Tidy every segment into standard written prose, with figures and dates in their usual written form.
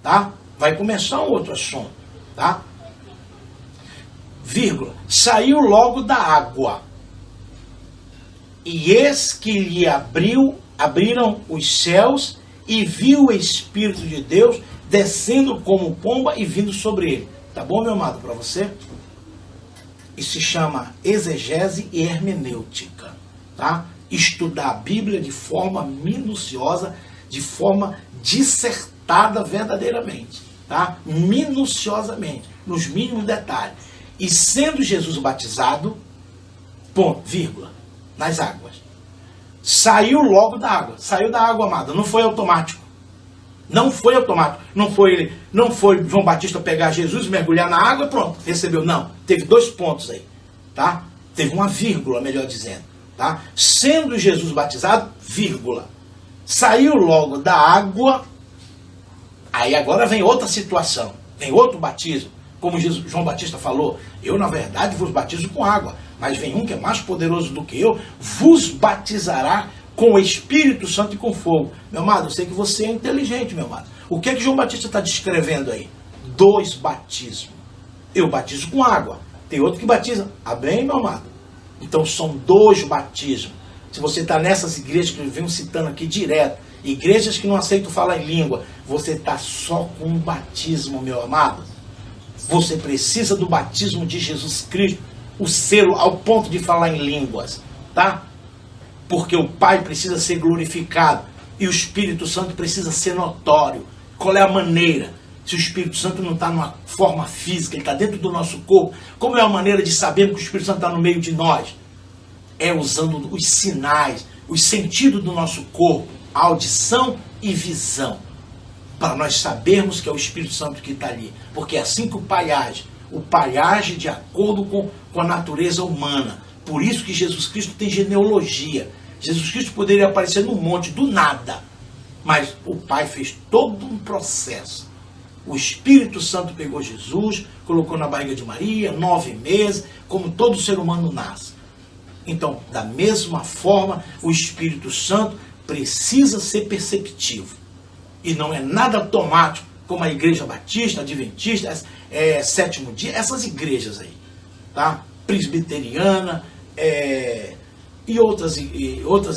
tá? Vai começar um outro assunto, tá? Vírgula, saiu logo da água, e eis que lhe abriram os céus, e viu o Espírito de Deus descendo como pomba e vindo sobre ele. Tá bom, meu amado, para você? Isso se chama exegese e hermenêutica, tá? Estudar a Bíblia de forma minuciosa, de forma dissertada verdadeiramente, tá? Minuciosamente, nos mínimos detalhes. E sendo Jesus batizado, ponto, vírgula, nas águas. Saiu logo da água. Saiu da água, amada. Não foi automático. Não foi automático. Não foi João Batista pegar Jesus, mergulhar na água e pronto, recebeu. Não. Teve 2 pontos aí, tá? Teve uma vírgula, melhor dizendo, tá? Sendo Jesus batizado, vírgula. Saiu logo da água. Aí agora vem outra situação. Vem outro batismo. Como João Batista falou, eu na verdade vos batizo com água, mas vem um que é mais poderoso do que eu, vos batizará com o Espírito Santo e com fogo. Meu amado, eu sei que você é inteligente, meu amado. O que é que João Batista está descrevendo aí? 2 batismos. Eu batizo com água, tem outro que batiza. Amém, meu amado? Então são 2 batismos. Se você está nessas igrejas que eu venho citando aqui direto, igrejas que não aceitam falar em língua, você está só com um batismo, meu amado. Você precisa do batismo de Jesus Cristo, o selo ao ponto de falar em línguas, tá? Porque o Pai precisa ser glorificado e o Espírito Santo precisa ser notório. Qual é a maneira? Se o Espírito Santo não está numa forma física, ele está dentro do nosso corpo, como é a maneira de saber que o Espírito Santo está no meio de nós? É usando os sinais, os sentidos do nosso corpo, audição e visão, para nós sabermos que é o Espírito Santo que está ali. Porque é assim que o Pai age de acordo com a natureza humana. Por isso que Jesus Cristo tem genealogia. Jesus Cristo poderia aparecer num monte do nada, mas o Pai fez todo um processo. O Espírito Santo pegou Jesus, colocou na barriga de Maria, 9 meses, como todo ser humano nasce. Então, da mesma forma, o Espírito Santo precisa ser perceptivo. E não é nada automático, como a Igreja Batista, Adventista, Sétimo Dia, essas igrejas aí, tá? Presbiteriana, e outras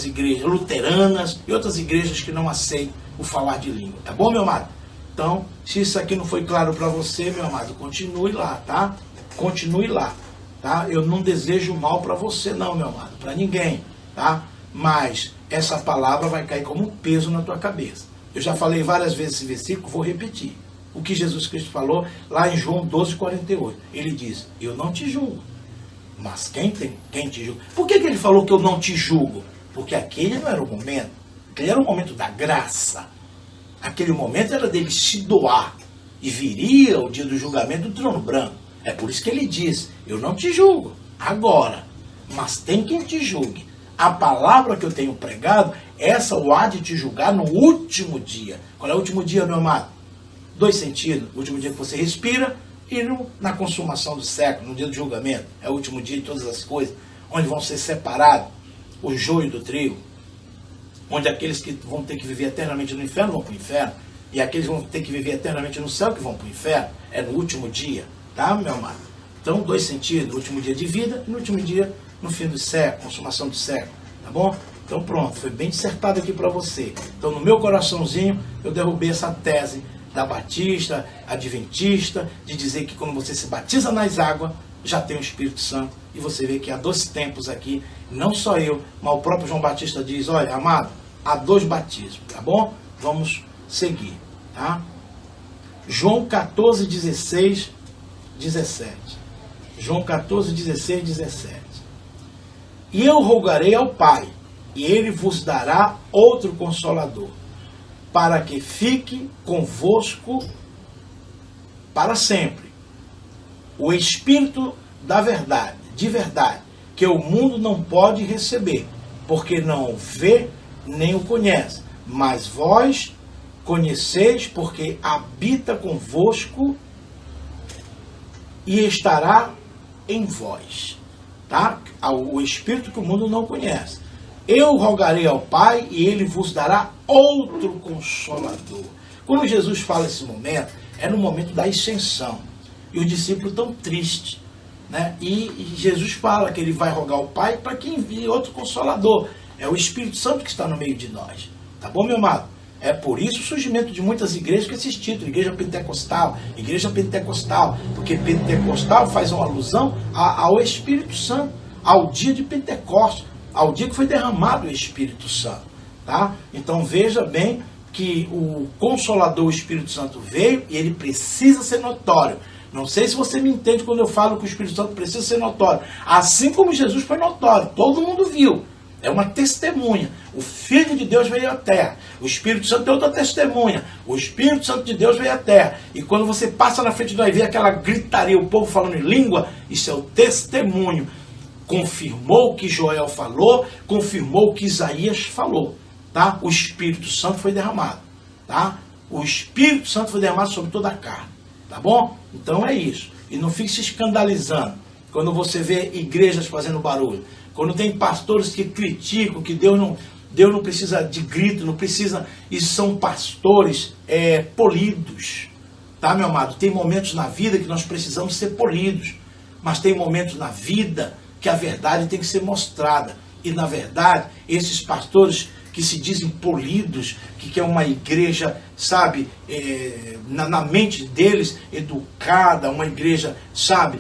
igrejas, luteranas, e outras igrejas que não aceitam o falar de língua. Tá bom, meu amado? Então, se isso aqui não foi claro para você, meu amado, continue lá, tá? Continue lá, tá? Eu não desejo mal para você não, meu amado, para ninguém, tá? Mas essa palavra vai cair como um peso na tua cabeça. Eu já falei várias vezes esse versículo, vou repetir. O que Jesus Cristo falou lá em João 12:48. Ele diz, eu não te julgo, mas quem te julga? Por que ele falou que eu não te julgo? Porque aquele não era o momento. Aquele era o momento da graça. Aquele momento era dele se doar. E viria o dia do julgamento do trono branco. É por isso que ele diz, eu não te julgo agora, mas tem quem te julgue. A palavra que eu tenho pregado, essa o há de te julgar no último dia. Qual é o último dia, meu amado? 2 sentidos. O último dia que você respira e na consumação do século, no dia do julgamento. É o último dia de todas as coisas, onde vão ser separados o joio do trigo. Onde aqueles que vão ter que viver eternamente no inferno vão para o inferno. E aqueles que vão ter que viver eternamente no céu que vão para o inferno. É no último dia. Tá, meu amado? Então, 2 sentidos. No último dia de vida e no último dia no fim do século, consumação do século, tá bom? Então pronto, foi bem dissertado aqui para você. Então no meu coraçãozinho eu derrubei essa tese da batista, adventista, de dizer que quando você se batiza nas águas, já tem o Espírito Santo, e você vê que há 2 tempos aqui, não só eu, mas o próprio João Batista diz, olha, amado, há 2 batismos, tá bom? Vamos seguir, tá? João 14, 16, 17. João 14, 16, 17. E eu rogarei ao Pai, e Ele vos dará outro Consolador, para que fique convosco para sempre. O Espírito da verdade, de verdade, que o mundo não pode receber, porque não o vê nem o conhece. Mas vós conheceis, porque habita convosco e estará em vós. Tá? O Espírito que o mundo não conhece. Eu rogarei ao Pai e Ele vos dará outro Consolador. Quando Jesus fala esse momento, é no momento da ascensão. E os discípulos estão tristes, né? E Jesus fala que ele vai rogar ao Pai para que envie outro Consolador. É o Espírito Santo que está no meio de nós. Tá bom, meu amado? É por isso o surgimento de muitas igrejas com esses títulos. Igreja Pentecostal, porque Pentecostal faz uma alusão ao Espírito Santo, ao dia de Pentecostes, ao dia que foi derramado o Espírito Santo. Tá? Então veja bem que o Consolador, o Espírito Santo, veio e ele precisa ser notório. Não sei se você me entende quando eu falo que o Espírito Santo precisa ser notório. Assim como Jesus foi notório, todo mundo viu. É uma testemunha. O Filho de Deus veio à terra. O Espírito Santo é outra testemunha. O Espírito Santo de Deus veio à terra. E quando você passa na frente de nós e vê aquela gritaria, o povo falando em língua, isso é o testemunho. Confirmou o que Joel falou, confirmou o que Isaías falou. Tá? O Espírito Santo foi derramado. Tá? O Espírito Santo foi derramado sobre toda a carne. Tá bom? Então é isso. E não fique se escandalizando quando você vê igrejas fazendo barulho. Quando tem pastores que criticam que Deus não precisa de grito, não precisa. E são pastores polidos. Tá, meu amado? Tem momentos na vida que nós precisamos ser polidos. Mas tem momentos na vida que a verdade tem que ser mostrada. E na verdade, esses pastores que se dizem polidos, que é uma igreja, sabe, na mente deles, educada, uma igreja, sabe,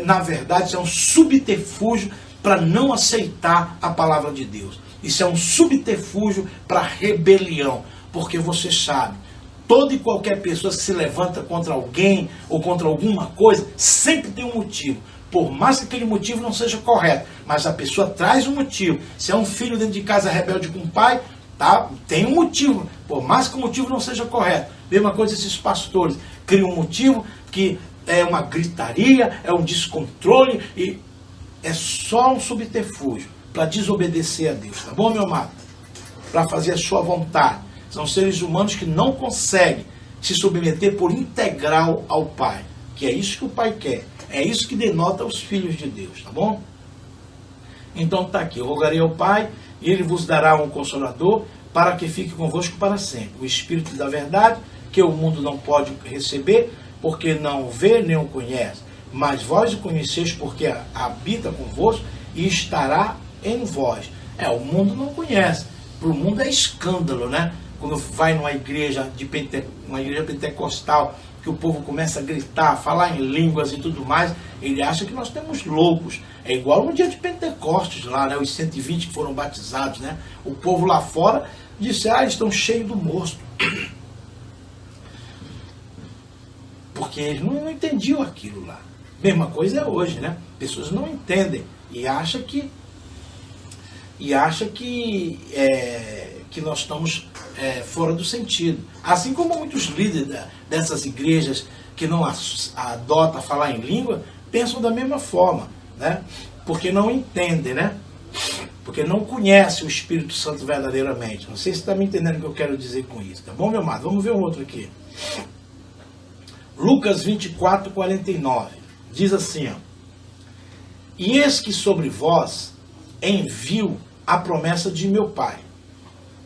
na verdade, isso é um subterfúgio para não aceitar a palavra de Deus. Isso é um subterfúgio para rebelião, porque você sabe, toda e qualquer pessoa que se levanta contra alguém ou contra alguma coisa, sempre tem um motivo. Por mais que aquele motivo não seja correto, mas a pessoa traz um motivo. Se é um filho dentro de casa rebelde com o pai, tá? Tem um motivo. Por mais que o motivo não seja correto. Mesma coisa esses pastores criam um motivo que é uma gritaria, é um descontrole e é só um subterfúgio para desobedecer a Deus. Tá bom, meu amado? Para fazer a sua vontade. São seres humanos que não conseguem se submeter por integral ao Pai. Que é isso que o Pai quer. É isso que denota os filhos de Deus, tá bom? Então tá aqui, eu rogarei ao Pai, e Ele vos dará um Consolador, para que fique convosco para sempre. O Espírito da verdade, que o mundo não pode receber, porque não o vê nem o conhece. Mas vós o conheceis, porque habita convosco e estará em vós. O mundo não conhece. Para o mundo é escândalo, né? Quando vai numa igreja uma igreja pentecostal, que o povo começa a gritar, falar em línguas e tudo mais, ele acha que nós temos loucos. É igual no dia de Pentecostes lá, né? Os 120 que foram batizados, né? O povo lá fora disse, eles estão cheios do mosto. Porque eles não entendiam aquilo lá. Mesma coisa é hoje, né? Pessoas não entendem e acham que nós estamos fora do sentido. Assim como muitos líderes dessas igrejas que não adotam falar em língua, pensam da mesma forma, né? Porque não entendem, né? Porque não conhecem o Espírito Santo verdadeiramente. Não sei se está me entendendo o que eu quero dizer com isso. Tá bom, meu amado? Vamos ver um outro aqui. Lucas 24, 49. Diz assim, ó. E eis que sobre vós envio a promessa de meu Pai.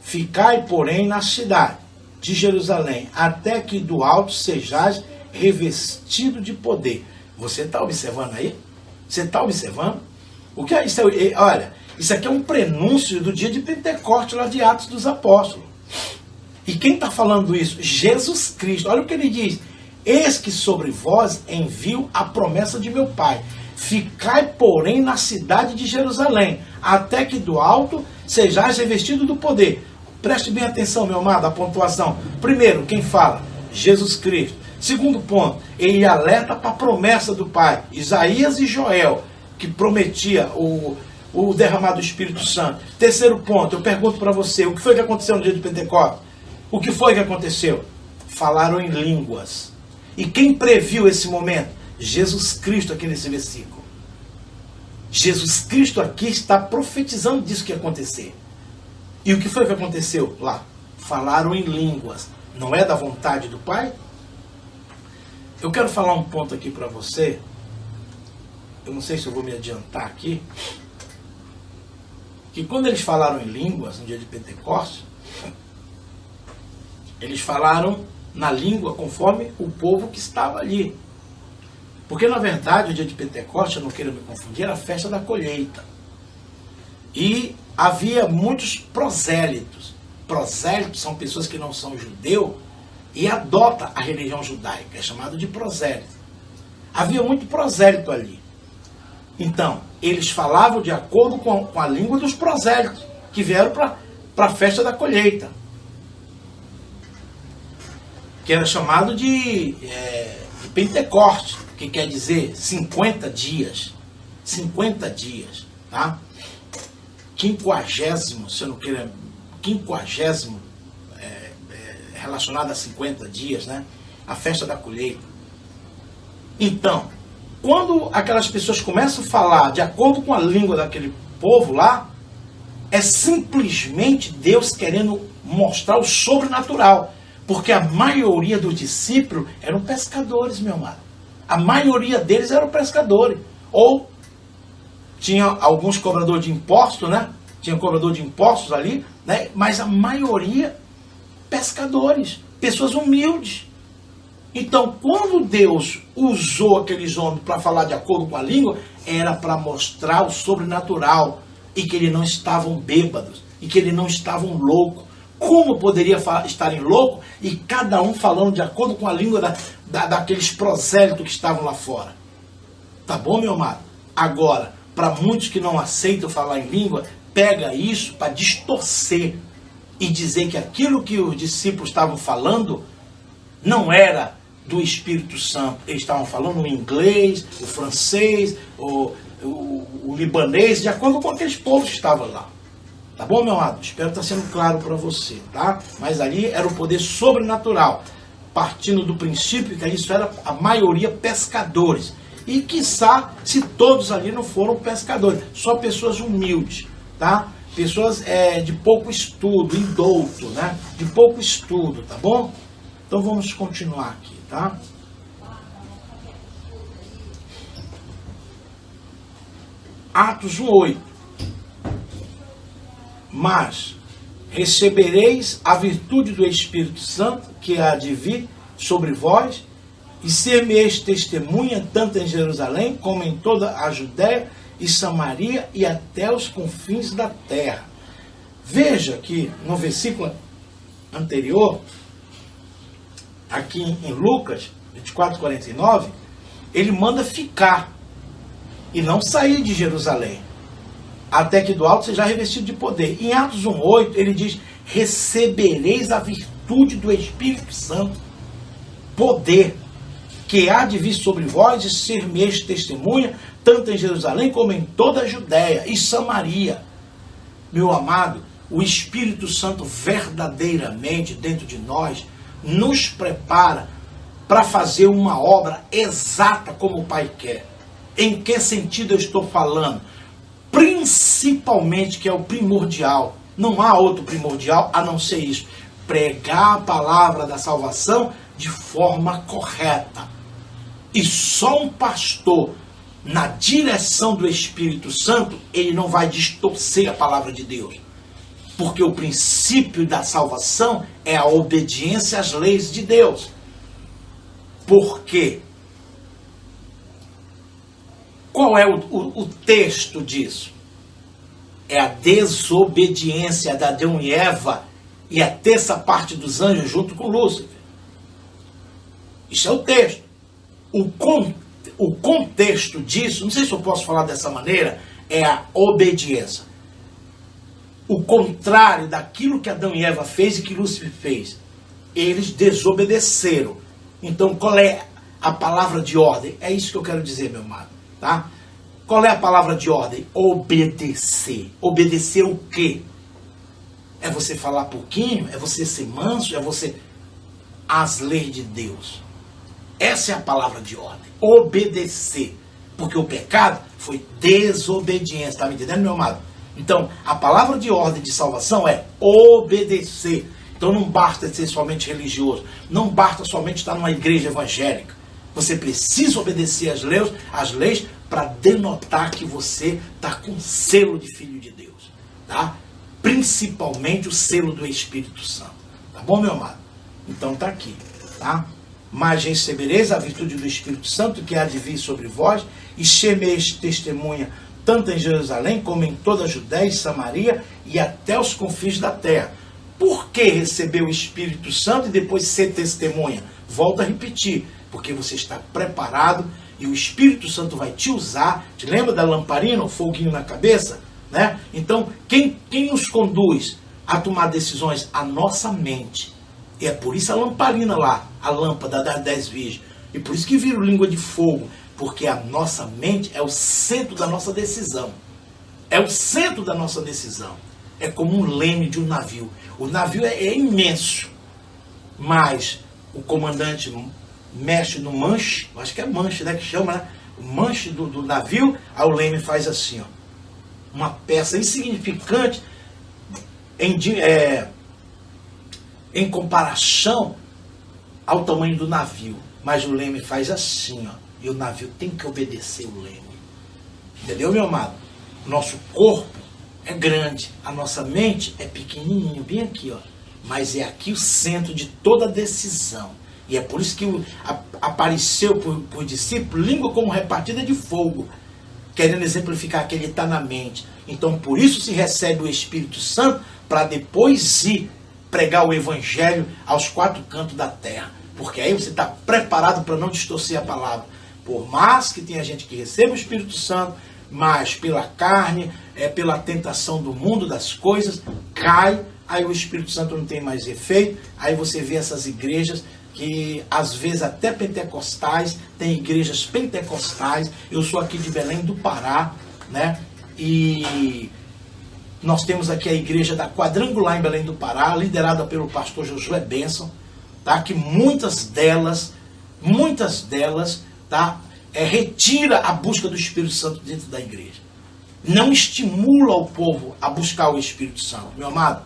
Ficai, porém, na cidade de Jerusalém, até que do alto sejais revestido de poder. Você está observando aí? Você está observando? O que é isso? Olha, isso aqui é um prenúncio do dia de Pentecostes, lá de Atos dos Apóstolos. E quem está falando isso? Jesus Cristo. Olha o que ele diz. Eis que sobre vós envio a promessa de meu Pai. Ficai, porém, na cidade de Jerusalém, até que do alto sejais revestido do poder. Preste bem atenção, meu amado, a pontuação. Primeiro, quem fala? Jesus Cristo. Segundo ponto, ele alerta para a promessa do Pai. Isaías e Joel, que prometia o derramar do Espírito Santo. Terceiro ponto, eu pergunto para você, o que foi que aconteceu no dia de Pentecostes? O que foi que aconteceu? Falaram em línguas. E quem previu esse momento? Jesus Cristo aqui nesse versículo. Jesus Cristo aqui está profetizando disso que ia acontecer. E o que foi que aconteceu lá? Falaram em línguas. Não é da vontade do Pai? Eu quero falar um ponto aqui para você. Eu não sei se eu vou me adiantar aqui. Que quando eles falaram em línguas no dia de Pentecostes, eles falaram na língua conforme o povo que estava ali. Porque, na verdade, o dia de Pentecostes, eu não quero me confundir, era a festa da colheita. E havia muitos prosélitos. Prosélitos são pessoas que não são judeu e adotam a religião judaica. É chamado de prosélito. Havia muito prosélito ali. Então, eles falavam de acordo com a língua dos prosélitos, que vieram para a festa da colheita. Que era chamado de Pentecostes, que quer dizer 50 dias. 50 dias, tá? 50º, se eu não queira, 50º relacionado a 50 dias, né? A festa da colheita. Então, quando aquelas pessoas começam a falar de acordo com a língua daquele povo lá, é simplesmente Deus querendo mostrar o sobrenatural. Porque a maioria dos discípulos eram pescadores, meu amado. A maioria deles eram pescadores. Ou tinha alguns cobradores de impostos, né? Tinha cobrador de impostos ali, né? Mas a maioria pescadores, pessoas humildes. Então, quando Deus usou aqueles homens para falar de acordo com a língua, era para mostrar o sobrenatural e que eles não estavam bêbados e que eles não estavam loucos. Como poderia estarem loucos e cada um falando de acordo com a língua daqueles prosélitos que estavam lá fora? Tá bom, meu amado? Agora, para muitos que não aceitam falar em língua, pega isso para distorcer e dizer que aquilo que os discípulos estavam falando não era do Espírito Santo. Eles estavam falando o inglês, o francês, o libanês, de acordo com aqueles povos que estavam lá. Tá bom, meu amado? Espero estar sendo claro para você, tá? Mas ali era o poder sobrenatural, partindo do princípio que isso era a maioria pescadores. E, quiçá, se todos ali não foram pescadores, só pessoas humildes, tá? Pessoas de pouco estudo, indouto, né? De pouco estudo, tá bom? Então vamos continuar aqui, tá? Atos 1:8. Mas recebereis a virtude do Espírito Santo, que há de vir sobre vós, e ser-me-eis testemunha tanto em Jerusalém, como em toda a Judéia e Samaria, e até os confins da terra. Veja que no versículo anterior, aqui em Lucas 24:49, ele manda ficar e não sair de Jerusalém, até que do alto seja revestido de poder. Em Atos 1:8, ele diz: recebereis a virtude do Espírito Santo, poder, que há de vir sobre vós, e ser-me-eis testemunha, tanto em Jerusalém como em toda a Judéia e Samaria. Meu amado, o Espírito Santo verdadeiramente dentro de nós nos prepara para fazer uma obra exata como o Pai quer. Em que sentido eu estou falando? Principalmente, que é o primordial. Não há outro primordial a não ser isso: pregar a palavra da salvação de forma correta. E só um pastor, na direção do Espírito Santo, ele não vai distorcer a palavra de Deus. Porque o princípio da salvação é a obediência às leis de Deus. Por quê? Qual é o texto disso? É a desobediência de Adão e Eva e a terça parte dos anjos junto com Lúcifer. Isso é o texto. O contexto disso, não sei se eu posso falar dessa maneira, é a obediência. O contrário daquilo que Adão e Eva fez e que Lúcifer fez. Eles desobedeceram. Então, qual é a palavra de ordem? É isso que eu quero dizer, meu amado. Tá? Qual é a palavra de ordem? Obedecer. Obedecer o quê? É você falar pouquinho? É você ser manso? É você... As leis de Deus. Essa é a palavra de ordem. Obedecer. Porque o pecado foi desobediência. Está me entendendo, meu amado? Então, a palavra de ordem de salvação é obedecer. Então não basta ser somente religioso. Não basta somente estar numa igreja evangélica. Você precisa obedecer às leis para denotar que você está com o selo de filho de Deus. Tá? Principalmente o selo do Espírito Santo. Tá bom, meu amado? Então tá aqui. tá? Mas recebereis a virtude do Espírito Santo que há de vir sobre vós, e semeis testemunha tanto em Jerusalém como em toda a Judéia e Samaria e até os confins da terra. Por que receber o Espírito Santo e depois ser testemunha? Volto a repetir, porque você está preparado e o Espírito Santo vai te usar. Te lembra da lamparina, o foguinho na cabeça? Né? Então, quem nos conduz a tomar decisões? A nossa mente. E é por isso a lamparina lá, a lâmpada das 10 virgens. E por isso que vira língua de fogo, porque a nossa mente é o centro da nossa decisão. É o centro da nossa decisão. É como um leme de um navio. O navio é imenso, mas o comandante mexe no manche, acho que é manche, né, que chama, né? O manche do navio, aí o leme faz assim, ó, uma peça insignificante em comparação ao tamanho do navio, mas o leme faz assim, ó, e o navio tem que obedecer o leme. Entendeu, meu amado? Nosso corpo é grande, a nossa mente é pequenininho, bem aqui, ó, mas é aqui o centro de toda decisão. E é por isso que apareceu por discípulo língua como repartida de fogo, querendo exemplificar que ele está na mente. Então, por isso se recebe o Espírito Santo, para depois ir pregar o Evangelho aos 4 cantos da terra. Porque aí você está preparado para não distorcer a palavra. Por mais que tenha gente que receba o Espírito Santo, mas pela carne, pela tentação do mundo, das coisas, cai, aí o Espírito Santo não tem mais efeito, aí você vê essas igrejas que às vezes até pentecostais, tem igrejas pentecostais. Eu sou aqui de Belém do Pará, né? E nós temos aqui a igreja da Quadrangular em Belém do Pará, liderada pelo pastor Josué Benson, tá? Que muitas delas, tá? Retira a busca do Espírito Santo dentro da igreja. Não estimula o povo a buscar o Espírito Santo. Meu amado,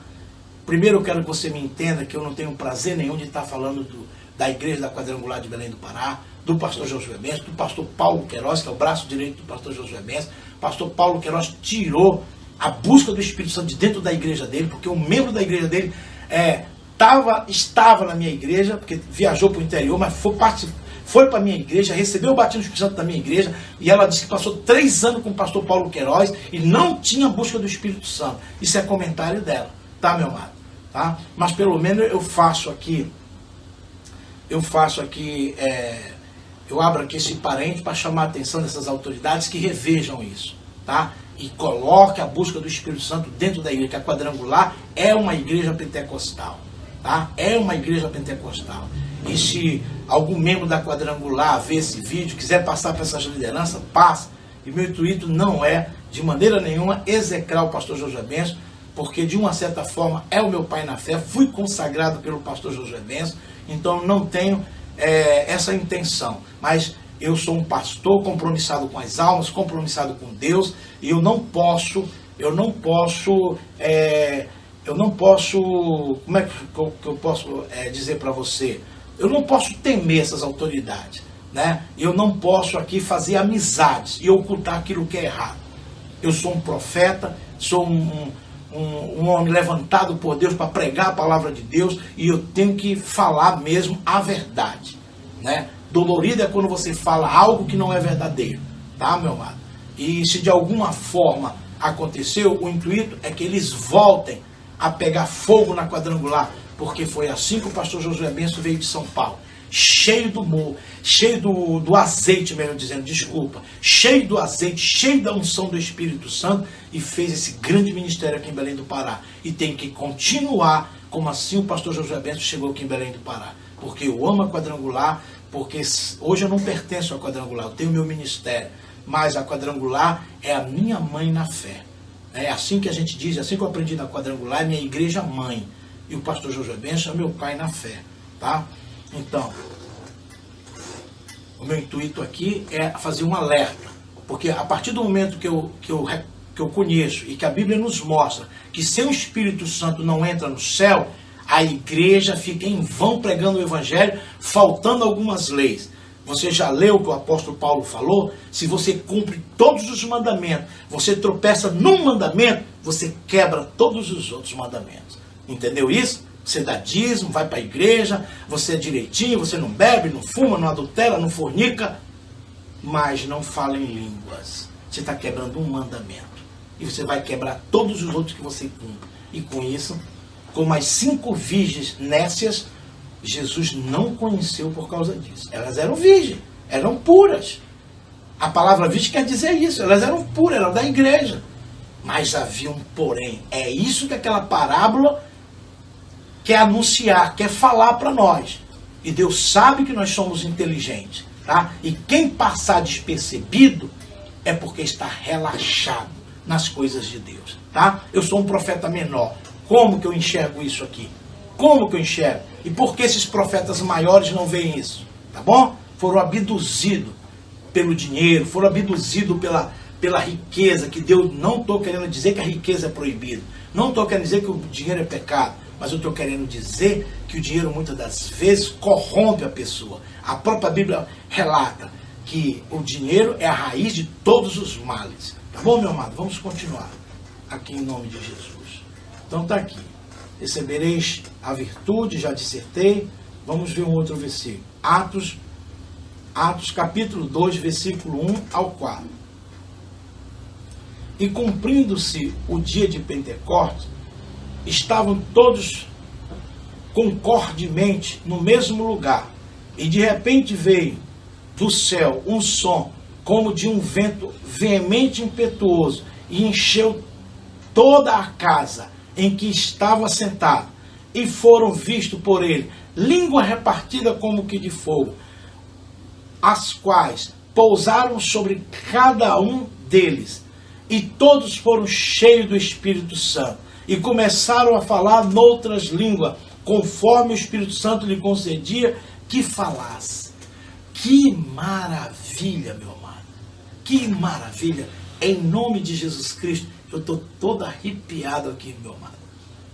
primeiro eu quero que você me entenda que eu não tenho prazer nenhum de estar falando da igreja da Quadrangular de Belém do Pará, do pastor Josué Benson, do pastor Paulo Queiroz, que é o braço direito do pastor Josué Benson. O pastor Paulo Queiroz tirou a busca do Espírito Santo de dentro da igreja dele, porque um membro da igreja dele estava na minha igreja, porque viajou para o interior, mas foi para a minha igreja, recebeu o batismo do Espírito Santo da minha igreja, e ela disse que passou 3 anos com o pastor Paulo Queiroz e não tinha busca do Espírito Santo. Isso é comentário dela, tá, meu amado? Tá? Mas pelo menos eu abro aqui esse parente para chamar a atenção dessas autoridades que revejam isso, tá? E coloque a busca do Espírito Santo dentro da igreja, que a Quadrangular é uma igreja pentecostal, tá? É uma igreja pentecostal. E se algum membro da Quadrangular ver esse vídeo, quiser passar para essas lideranças, passa. E meu intuito não é, de maneira nenhuma, execrar o pastor Josué Benson, porque de uma certa forma é o meu pai na fé, fui consagrado pelo pastor Josué Benson, então não tenho essa intenção. Mas eu sou um pastor compromissado com as almas, compromissado com Deus, e eu não posso, como é que eu posso dizer para você? Eu não posso temer essas autoridades, né? Eu não posso aqui fazer amizades e ocultar aquilo que é errado. Eu sou um profeta, sou um homem levantado por Deus para pregar a palavra de Deus, e eu tenho que falar mesmo a verdade, né? Dolorido é quando você fala algo que não é verdadeiro, tá, meu amado? E se de alguma forma aconteceu, o intuito é que eles voltem a pegar fogo na Quadrangular, porque foi assim que o pastor Josué Benson veio de São Paulo, cheio do morro, cheio do azeite, melhor dizendo, desculpa, cheio do azeite, cheio da unção do Espírito Santo, e fez esse grande ministério aqui em Belém do Pará. E tem que continuar como assim o pastor Josué Benson chegou aqui em Belém do Pará. Porque eu amo a Quadrangular, porque hoje eu não pertenço à Quadrangular, eu tenho meu ministério, mas a Quadrangular é a minha mãe na fé. É assim que a gente diz, assim que eu aprendi na Quadrangular, é minha igreja mãe. E o pastor Josué Benson é meu pai na fé, tá? Então, o meu intuito aqui é fazer um alerta, porque a partir do momento que eu conheço e que a Bíblia nos mostra que sem o Espírito Santo não entra no céu, a igreja fica em vão pregando o Evangelho, faltando algumas leis. Você já leu o que o apóstolo Paulo falou? Se você cumpre todos os mandamentos, você tropeça num mandamento, você quebra todos os outros mandamentos. Entendeu isso? Você dá dízimo, vai para a igreja, você é direitinho, você não bebe, não fuma, não adultera, não fornica, mas não fala em línguas. Você está quebrando um mandamento. E você vai quebrar todos os outros que você cumpre. E com isso, como as 5 virgens nécias, Jesus não conheceu por causa disso. Elas eram virgens, eram puras. A palavra virgem quer dizer isso, elas eram puras, eram da igreja. Mas havia um porém. É isso que aquela parábola quer anunciar, quer falar para nós. E Deus sabe que nós somos inteligentes. Tá? E quem passar despercebido é porque está relaxado nas coisas de Deus. Tá? Eu sou um profeta menor. Como que eu enxergo isso aqui? Como que eu enxergo? E por que esses profetas maiores não veem isso? Tá bom? Foram abduzidos pelo dinheiro, foram abduzidos pela riqueza, que Deus, não estou querendo dizer que a riqueza é proibida, não estou querendo dizer que o dinheiro é pecado, mas eu estou querendo dizer que o dinheiro muitas das vezes corrompe a pessoa. A própria Bíblia relata que o dinheiro é a raiz de todos os males. Tá bom, meu amado? Vamos continuar aqui em nome de Jesus. Então está aqui. Recebereis a virtude, já dissertei. Vamos ver um outro versículo. Atos capítulo 2, versículo 1 ao 4. E cumprindo-se o dia de Pentecostes, estavam todos concordemente no mesmo lugar. E de repente veio do céu um som, como de um vento veemente e impetuoso, e encheu toda a casa em que estava sentado. E foram vistos por ele língua repartida como que de fogo, as quais pousaram sobre cada um deles. E todos foram cheios do Espírito Santo. E começaram a falar noutras línguas, conforme o Espírito Santo lhe concedia que falasse. Que maravilha, meu amado. Que maravilha. Em nome de Jesus Cristo, eu estou todo arrepiado aqui, meu amado.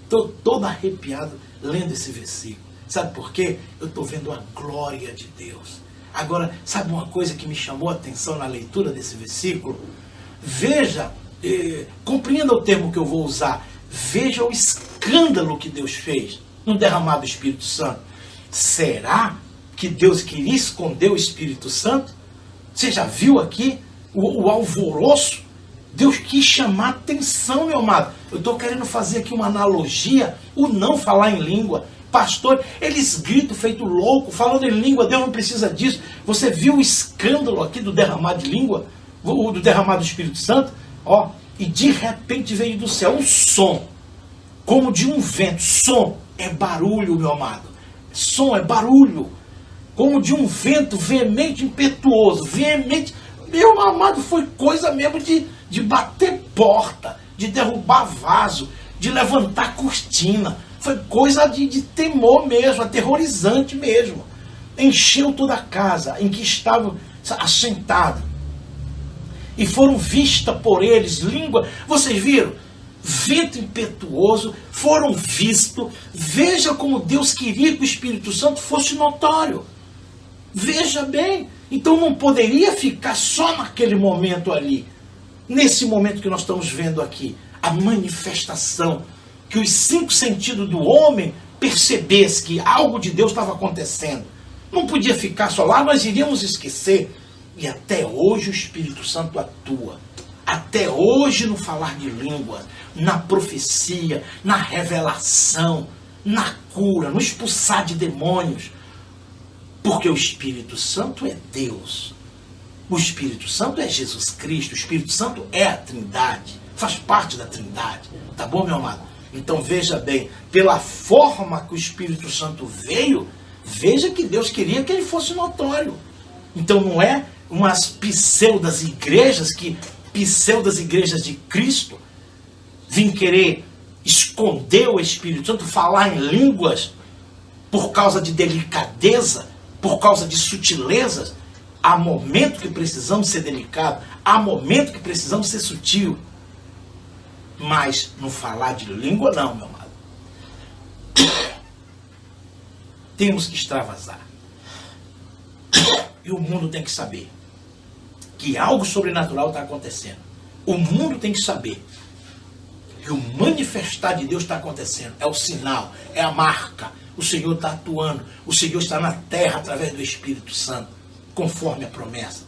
Estou todo arrepiado lendo esse versículo. Sabe por quê? Eu estou vendo a glória de Deus. Agora, sabe uma coisa que me chamou a atenção na leitura desse versículo? Veja, compreenda o termo que eu vou usar. Veja o escândalo que Deus fez no derramar do Espírito Santo. Será que Deus queria esconder o Espírito Santo? Você já viu aqui o alvoroço? Deus quis chamar atenção, meu amado. Eu estou querendo fazer aqui uma analogia, o não falar em língua. Pastor, eles gritam feito louco, falando em língua, Deus não precisa disso. Você viu o escândalo aqui do derramar de língua? Do derramar do Espírito Santo? Ó, e de repente veio do céu um som, como de um vento. Som é barulho, meu amado. Som é barulho. Como de um vento veemente, impetuoso. Veemente, meu amado, foi coisa mesmo de bater porta, de derrubar vaso, de levantar cortina. Foi coisa de temor mesmo, aterrorizante mesmo. Encheu toda a casa em que estavam assentados. E foram vistas por eles língua. Vocês viram? Vento impetuoso, foram vistos. Veja como Deus queria que o Espírito Santo fosse notório. Veja bem. Então não poderia ficar só naquele momento ali. Nesse momento que nós estamos vendo aqui. A manifestação. Que os 5 sentidos do homem percebessem que algo de Deus estava acontecendo. Não podia ficar só lá, nós iríamos esquecer. E até hoje o Espírito Santo atua. Até hoje no falar de língua, na profecia, na revelação, na cura, no expulsar de demônios. Porque o Espírito Santo é Deus. O Espírito Santo é Jesus Cristo. O Espírito Santo é a Trindade. Faz parte da Trindade. Tá bom, meu amado? Então veja bem, pela forma que o Espírito Santo veio, veja que Deus queria que ele fosse notório. Então não é umas pseudas igrejas de Cristo vêm querer esconder o Espírito Santo, falar em línguas por causa de delicadeza, por causa de sutilezas. Há momento que precisamos ser delicados, há momento que precisamos ser sutil. Mas no falar de língua não, meu amado. Temos que extravasar. E o mundo tem que saber que algo sobrenatural está acontecendo. O mundo tem que saber que o manifestar de Deus está acontecendo. É o sinal, é a marca. O Senhor está atuando. O Senhor está na terra através do Espírito Santo, conforme a promessa.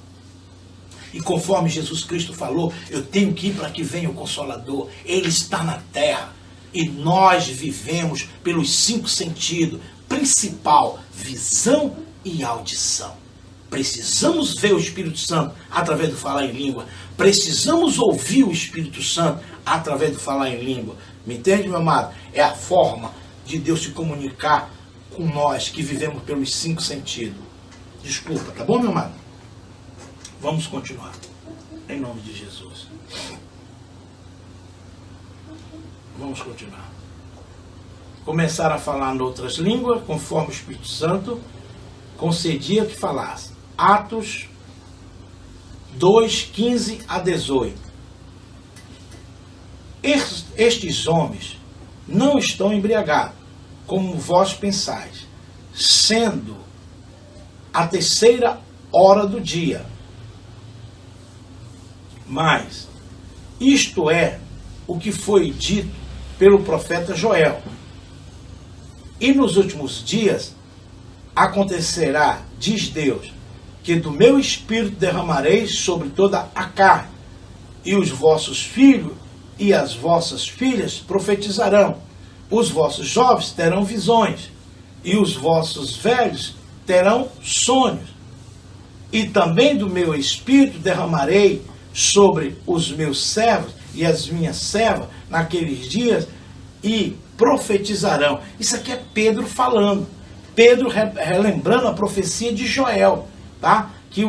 E conforme Jesus Cristo falou, eu tenho que ir para que venha o Consolador. Ele está na terra. E nós vivemos pelos 5 sentidos. Principal, visão e audição. Precisamos ver o Espírito Santo através do falar em língua. Precisamos ouvir o Espírito Santo através do falar em língua. Me entende, meu amado? É a forma de Deus se comunicar com nós que vivemos pelos 5 sentidos. Desculpa, tá bom, meu amado? Vamos continuar. Em nome de Jesus. Vamos continuar. Começar a falar em outras línguas, conforme o Espírito Santo concedia que falasse. Atos 2, 15 a 18. Estes homens não estão embriagados, como vós pensais, sendo a 3ª hora do dia. Mas isto é o que foi dito pelo profeta Joel. E nos últimos dias acontecerá, diz Deus, que do meu espírito derramarei sobre toda a carne, e os vossos filhos e as vossas filhas profetizarão, os vossos jovens terão visões, e os vossos velhos terão sonhos. E também do meu espírito derramarei sobre os meus servos e as minhas servas naqueles dias, e profetizarão. Isso aqui é Pedro falando. Pedro relembrando a profecia de Joel, tá? Que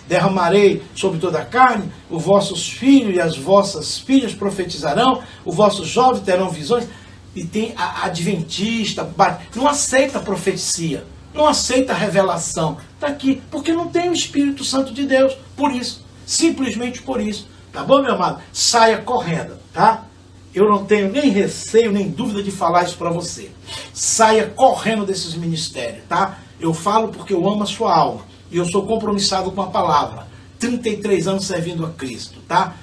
derramarei sobre toda a carne, os vossos filhos e as vossas filhas profetizarão, os vossos jovens terão visões. E tem a adventista, não aceita a profecia, não aceita a revelação. Está aqui, porque não tem o Espírito Santo de Deus. Por isso, simplesmente por isso. Tá bom, meu amado? Saia correndo, tá? Eu não tenho nem receio, nem dúvida de falar isso para você. Saia correndo desses ministérios, tá? Eu falo porque eu amo a sua alma. E eu sou compromissado com a palavra. 33 anos servindo a Cristo, tá?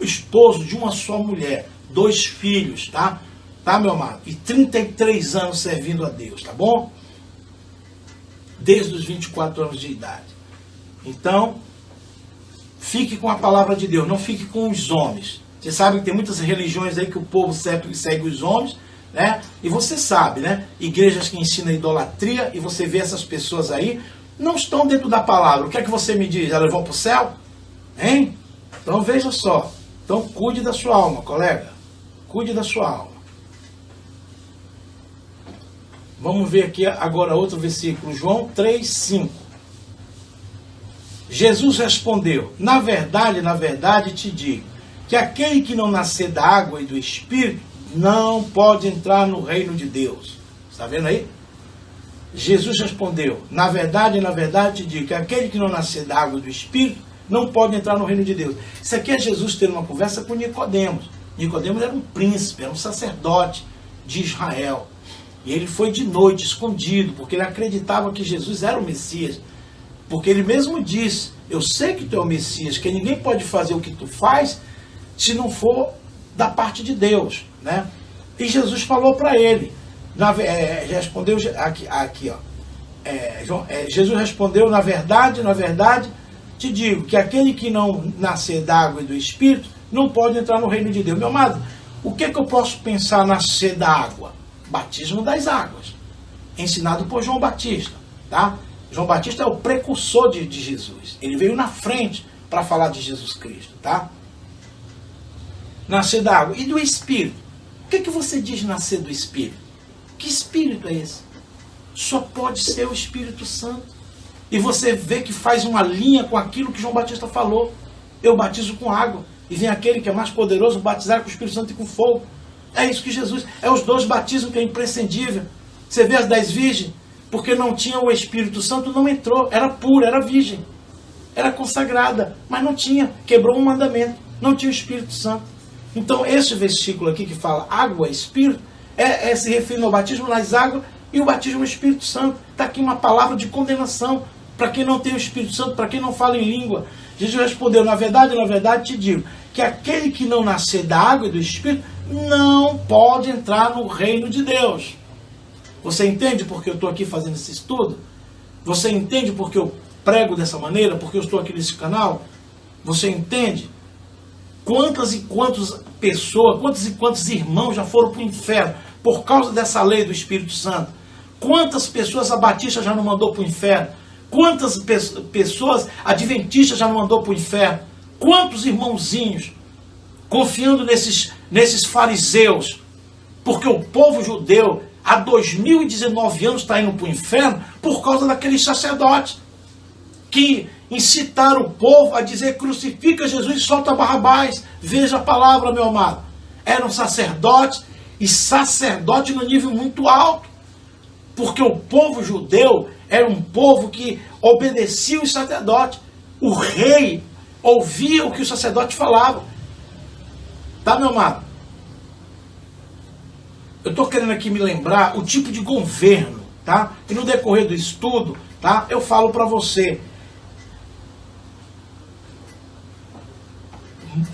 Esposo de uma só mulher. 2 filhos, tá? Tá, meu amado? E 33 anos servindo a Deus, tá bom? Desde os 24 anos de idade. Então, fique com a palavra de Deus. Não fique com os homens. Você sabe que tem muitas religiões aí que o povo segue os homens, né? E você sabe, né? Igrejas que ensinam idolatria, e você vê essas pessoas aí, não estão dentro da palavra. O que é que você me diz? Elas vão para o céu? Hein? Então veja só. Então cuide da sua alma, colega. Cuide da sua alma. Vamos ver aqui agora outro versículo. João 3, 5. Jesus respondeu: na verdade te digo, que aquele que não nascer da água e do Espírito não pode entrar no reino de Deus. Está vendo aí? Jesus respondeu: na verdade te digo, que aquele que não nascer da água e do Espírito não pode entrar no reino de Deus. Isso aqui é Jesus tendo uma conversa com Nicodemos. Nicodemos era um príncipe, era um sacerdote de Israel. E ele foi de noite, escondido, porque ele acreditava que Jesus era o Messias. Porque ele mesmo disse: eu sei que tu é o Messias, que ninguém pode fazer o que tu faz se não for da parte de Deus, né? E Jesus falou para ele, respondeu aqui, ó. Jesus respondeu: na verdade te digo, que aquele que não nascer da água e do Espírito não pode entrar no reino de Deus. Meu amado, o que eu posso pensar nascer da água? Batismo das águas, ensinado por João Batista, tá? João Batista é o precursor de Jesus. Ele veio na frente para falar de Jesus Cristo, tá? Nascer da água e do Espírito. O que você diz nascer do Espírito? Que Espírito é esse? Só pode ser o Espírito Santo. E você vê que faz uma linha com aquilo que João Batista falou. Eu batizo com água, e vem aquele que é mais poderoso batizar com o Espírito Santo e com fogo. É isso que Jesus... É os 2 batismos que é imprescindível. Você vê as 10 virgens, porque não tinha o Espírito Santo, não entrou. Era pura, era virgem. Era consagrada, mas não tinha. Quebrou um mandamento. Não tinha o Espírito Santo. Então esse versículo aqui que fala água e Espírito, se refere ao batismo nas águas e o batismo no Espírito Santo. Está aqui uma palavra de condenação para quem não tem o Espírito Santo, para quem não fala em língua. Jesus respondeu: na verdade te digo, que aquele que não nascer da água e do Espírito não pode entrar no reino de Deus. Você entende por que eu estou aqui fazendo esse estudo? Você entende por que eu prego dessa maneira? Porque eu estou aqui nesse canal? Você entende? Quantas e quantas pessoas, quantos e quantos irmãos já foram para o inferno por causa dessa lei do Espírito Santo? Quantas pessoas a Batista já não mandou para o inferno? Quantas pessoas adventistas já não mandou para o inferno? Quantos irmãozinhos confiando nesses fariseus? Porque o povo judeu há 2019 anos está indo para o inferno por causa daqueles sacerdotes que incitaram o povo a dizer: crucifica Jesus e solta Barrabás. Veja a palavra, meu amado. Eram sacerdotes, e sacerdote no nível muito alto. Porque o povo judeu era um povo que obedecia os sacerdotes. O rei ouvia o que o sacerdote falava. Tá, meu amado? Eu estou querendo aqui me lembrar o tipo de governo, tá? E no decorrer do estudo, tá? Eu falo para você.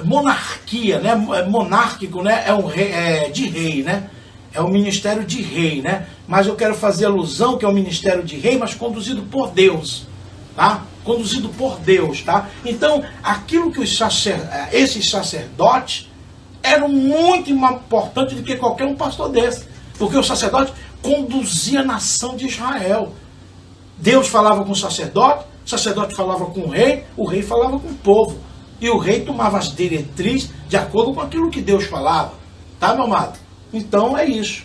Monarquia, né? Monárquico, né? É um rei, de rei, né? É um ministério de rei, né? Mas eu quero fazer alusão que é um ministério de rei, mas conduzido por Deus, tá? Conduzido por Deus, tá? Então, aquilo que esses sacerdotes eram muito mais importantes do que qualquer um pastor desse, porque o sacerdote conduzia a nação de Israel. Deus falava com o sacerdote falava com o rei falava com o povo. E o rei tomava as diretrizes de acordo com aquilo que Deus falava. Tá, meu amado? Então é isso.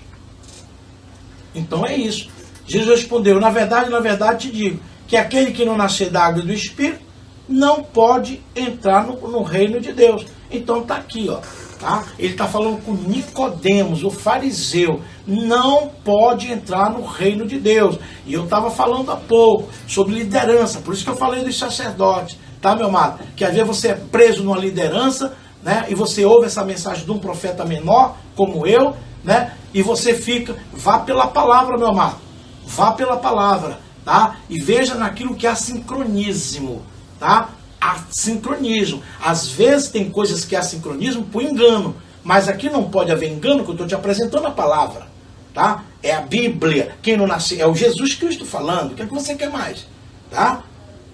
Então é isso. Jesus respondeu: na verdade te digo, que aquele que não nascer da água e do Espírito não pode entrar no reino de Deus. Então tá aqui, ó. Tá? Ele está falando com Nicodemos, o fariseu. Não pode entrar no reino de Deus. E eu estava falando há pouco sobre liderança. Por isso que eu falei dos sacerdotes. Tá, meu amado? Que às vezes você é preso numa liderança, né? E você ouve essa mensagem de um profeta menor, como eu, né? E você fica, vá pela palavra, meu amado. Vá pela palavra, tá? E veja naquilo que é assincronismo, tá? Assincronismo. Às vezes tem coisas que é assincronismo por engano, mas aqui não pode haver engano, que eu estou te apresentando a palavra, tá? É a Bíblia. Quem não nasce, é o Jesus Cristo falando. O que é que você quer mais, tá?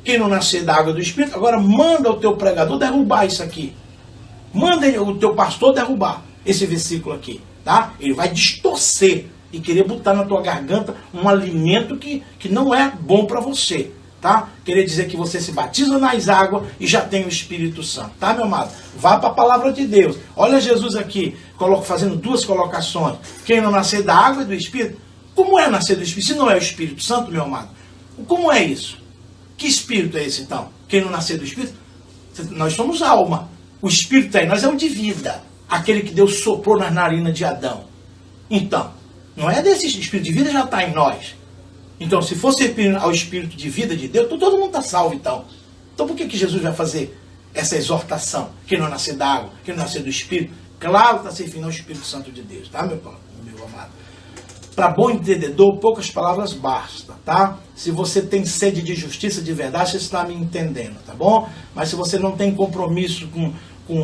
Quem não nascer da água do Espírito, agora manda o teu pregador derrubar isso aqui. Manda o teu pastor derrubar esse versículo aqui, tá? Ele vai distorcer e querer botar na tua garganta um alimento que não é bom para você, tá? Querer dizer que você se batiza nas águas e já tem o Espírito Santo, tá, meu amado? Vá para a palavra de Deus. Olha Jesus aqui, fazendo duas colocações. Quem não nascer da água e do Espírito, como é nascer do Espírito? Se não é o Espírito Santo, meu amado, como é isso? Que espírito é esse, então? Quem não nascer do Espírito? Nós somos alma. O Espírito aí, nós é o de vida. Aquele que Deus soprou nas narinas de Adão. Não é desse Espírito de vida, já está em nós. Então, se fosse ao Espírito de vida de Deus, todo mundo está salvo, então. Então, por que Jesus vai fazer essa exortação? Quem não nascer da água, quem não nascer do Espírito? Claro que está se referindo ao Espírito Santo de Deus, tá, meu amado? Para bom entendedor, poucas palavras bastam, tá? Se você tem sede de justiça de verdade, você está me entendendo, tá bom? Mas se você não tem compromisso com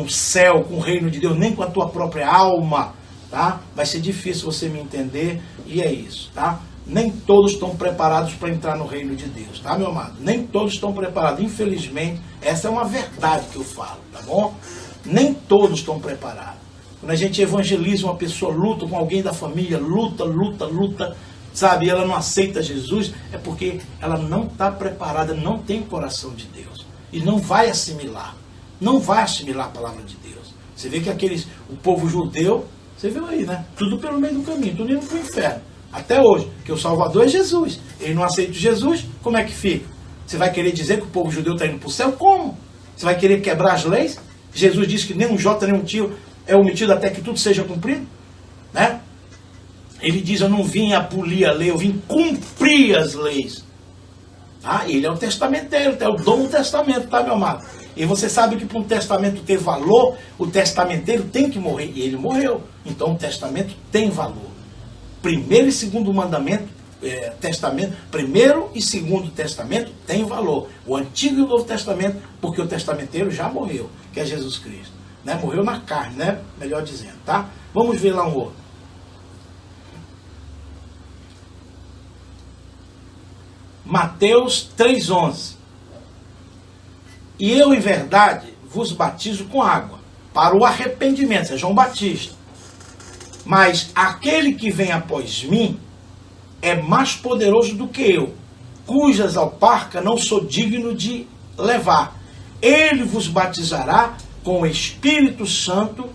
o céu, com o reino de Deus, nem com a tua própria alma, tá? Vai ser difícil você me entender, e é isso, tá? Nem todos estão preparados para entrar no reino de Deus, tá, meu amado? Nem todos estão preparados, infelizmente, essa é uma verdade que eu falo, tá bom? Nem todos estão preparados. Quando a gente evangeliza uma pessoa, luta com alguém da família, luta, sabe, ela não aceita Jesus, é porque ela não está preparada, não tem o coração de Deus. E não vai assimilar a palavra de Deus. Você vê que o povo judeu, você viu aí, né? Tudo pelo meio do caminho, tudo indo para o inferno. Até hoje, que o Salvador é Jesus. Ele não aceita Jesus, como é que fica? Você vai querer dizer que o povo judeu está indo para o céu? Como? Você vai querer quebrar as leis? Jesus disse que nem um jota, nem um tio é omitido até que tudo seja cumprido, né? Ele diz: eu não vim abolir a lei, eu vim cumprir as leis. Ah, ele é o testamenteiro, é o dono do testamento, tá, meu amado? E você sabe que para um testamento ter valor, o testamenteiro tem que morrer, e ele morreu. Então o testamento tem valor. Primeiro e segundo mandamento, primeiro e segundo testamento tem valor. O Antigo e o Novo Testamento, porque o testamenteiro já morreu, que é Jesus Cristo. né? Morreu na carne, né? Melhor dizendo, tá? Vamos ver lá um outro. Mateus 3,11. E eu, em verdade, vos batizo com água, para o arrependimento, isso é João Batista. Mas aquele que vem após mim é mais poderoso do que eu, cujas alparcas não sou digno de levar. Ele vos batizará com o Espírito Santo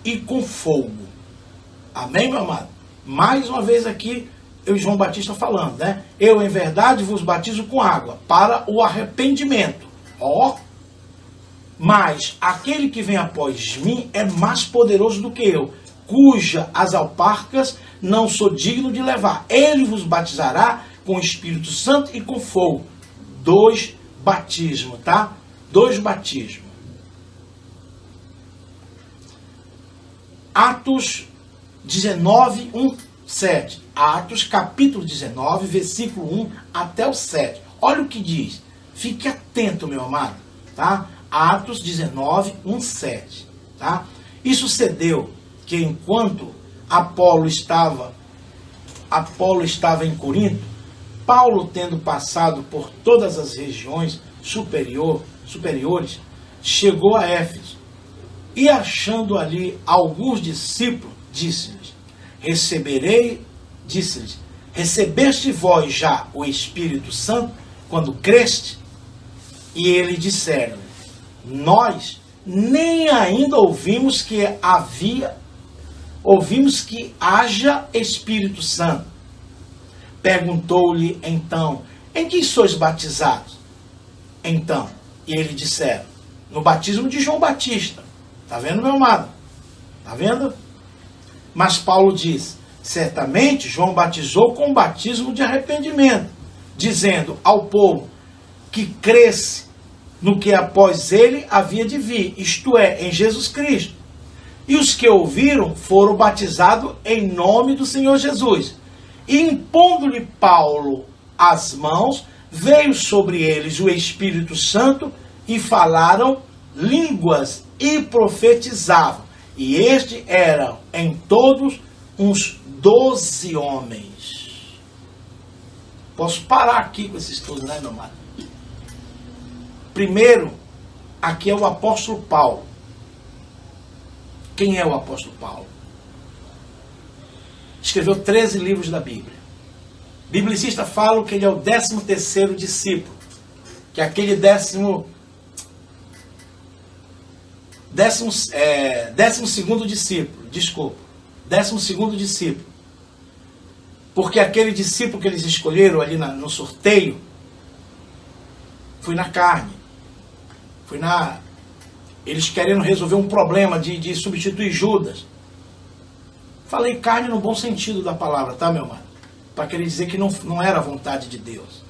e com fogo. Amém, meu amado? Mais uma vez aqui, eu e João Batista falando, né? Eu, em verdade, vos batizo com água, para o arrependimento. Ó, mas aquele que vem após mim é mais poderoso do que eu, cuja as alparcas não sou digno de levar. Ele vos batizará com o Espírito Santo e com fogo. 2 batismos, tá? 2 batismos. Atos 19, 1, 7. Atos capítulo 19, versículo 1 até o 7. Olha o que diz. Fique atento, meu amado, tá? Atos 19, 1, 7, tá? E sucedeu que enquanto Apolo estava em Corinto, Paulo, tendo passado por todas as regiões superiores, chegou a Éfeso e, achando ali alguns discípulos, disse-lhes: recebeste vós já o Espírito Santo quando creste? E eles disseram: nós nem ainda ouvimos que haja Espírito Santo. Perguntou-lhe então: em que sois batizados? Então, e eles disseram: no batismo de João Batista. Tá vendo, meu amado? Tá vendo? Mas Paulo diz: certamente João batizou com o batismo de arrependimento, dizendo ao povo que cresce no que após ele havia de vir, isto é, em Jesus Cristo. E os que ouviram foram batizados em nome do Senhor Jesus. E impondo-lhe Paulo as mãos, veio sobre eles o Espírito Santo e falaram línguas e profetizavam. E estes eram em todos uns 12 homens. Posso parar aqui com esse estudo, né, meu amado? Primeiro, aqui é o apóstolo Paulo. Quem é o apóstolo Paulo? Escreveu 13 livros da Bíblia. Biblicistas falam que ele é o 13º discípulo. Que é aquele 12º discípulo. Desculpa. 12º discípulo. Porque aquele discípulo que eles escolheram ali no sorteio foi na carne. Eles querendo resolver um problema de substituir Judas. Falei carne no bom sentido da palavra, tá, meu irmão? Para querer dizer que não era a vontade de Deus.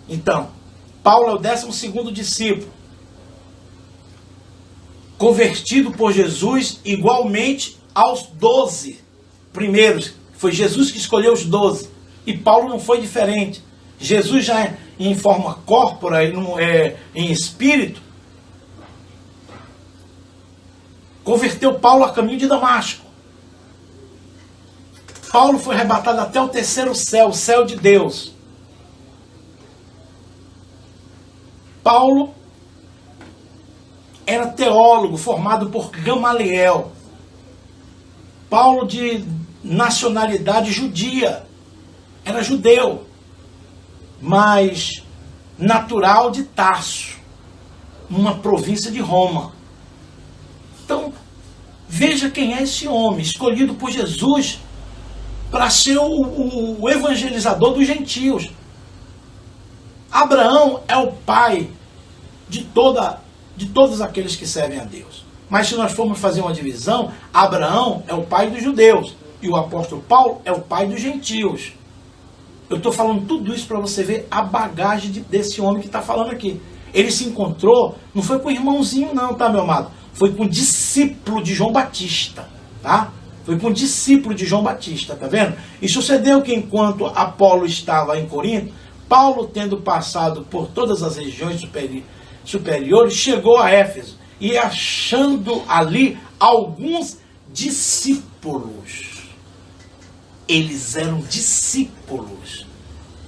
Então, Paulo é o 12º discípulo. Convertido por Jesus igualmente aos 12 primeiros. Foi Jesus que escolheu os 12. E Paulo não foi diferente. Jesus já em forma corpórea, em espírito, converteu Paulo a caminho de Damasco. Paulo foi arrebatado até o 3º céu, o céu de Deus. Paulo era teólogo, formado por Gamaliel. Paulo de nacionalidade judia, era judeu, mas natural de Tarso, uma província de Roma. Então, veja quem é esse homem, escolhido por Jesus para ser o evangelizador dos gentios. Abraão é o pai de todos aqueles que servem a Deus. Mas se nós formos fazer uma divisão, Abraão é o pai dos judeus e o apóstolo Paulo é o pai dos gentios. Eu estou falando tudo isso para você ver a bagagem desse homem que está falando aqui. Ele se encontrou, não foi com o irmãozinho não, tá, meu amado? Foi com o discípulo de João Batista, tá? Foi com o discípulo de João Batista, tá vendo? E sucedeu que enquanto Apolo estava em Corinto, Paulo, tendo passado por todas as regiões superiores, chegou a Éfeso e achando ali alguns discípulos. Eles eram discípulos.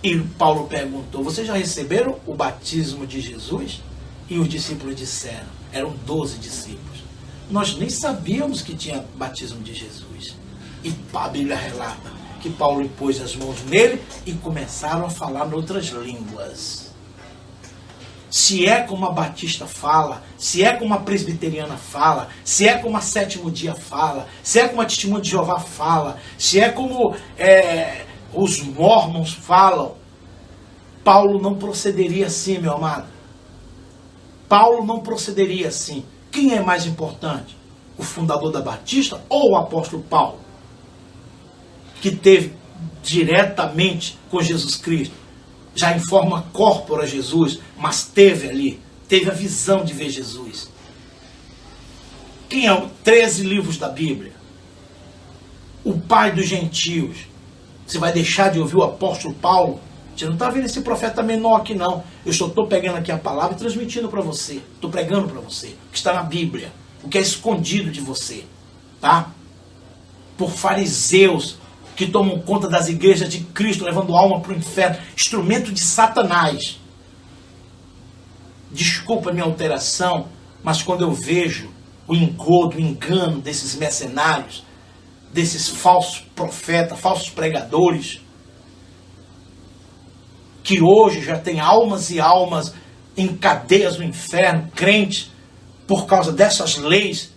E Paulo perguntou: vocês já receberam o batismo de Jesus? E os discípulos disseram: eram 12 discípulos. Nós nem sabíamos que tinha batismo de Jesus. E a Bíblia relata que Paulo impôs as mãos nele e começaram a falar em outras línguas. Se é como a Batista fala, se é como a Presbiteriana fala, se é como a Sétimo Dia fala, se é como a Testemunha de Jeová fala, se é como os Mormons falam, Paulo não procederia assim, meu amado. Paulo não procederia assim. Quem é mais importante? O fundador da Batista ou o apóstolo Paulo? Que teve diretamente com Jesus Cristo, já em forma corpórea Jesus, mas teve a visão de ver Jesus. Quem é o 13 livros da Bíblia? O pai dos gentios. Você vai deixar de ouvir o apóstolo Paulo? Você não está vendo esse profeta menor aqui não. Eu só estou pegando aqui a palavra e transmitindo para você. Estou pregando para você o que está na Bíblia, o que é escondido de você, tá? Por fariseus que tomam conta das igrejas de Cristo, levando alma para o inferno, instrumento de Satanás. Desculpa a minha alteração, mas quando eu vejo o engodo, o engano desses mercenários, desses falsos profetas, falsos pregadores, que hoje já tem almas e almas em cadeias no inferno, crentes, por causa dessas leis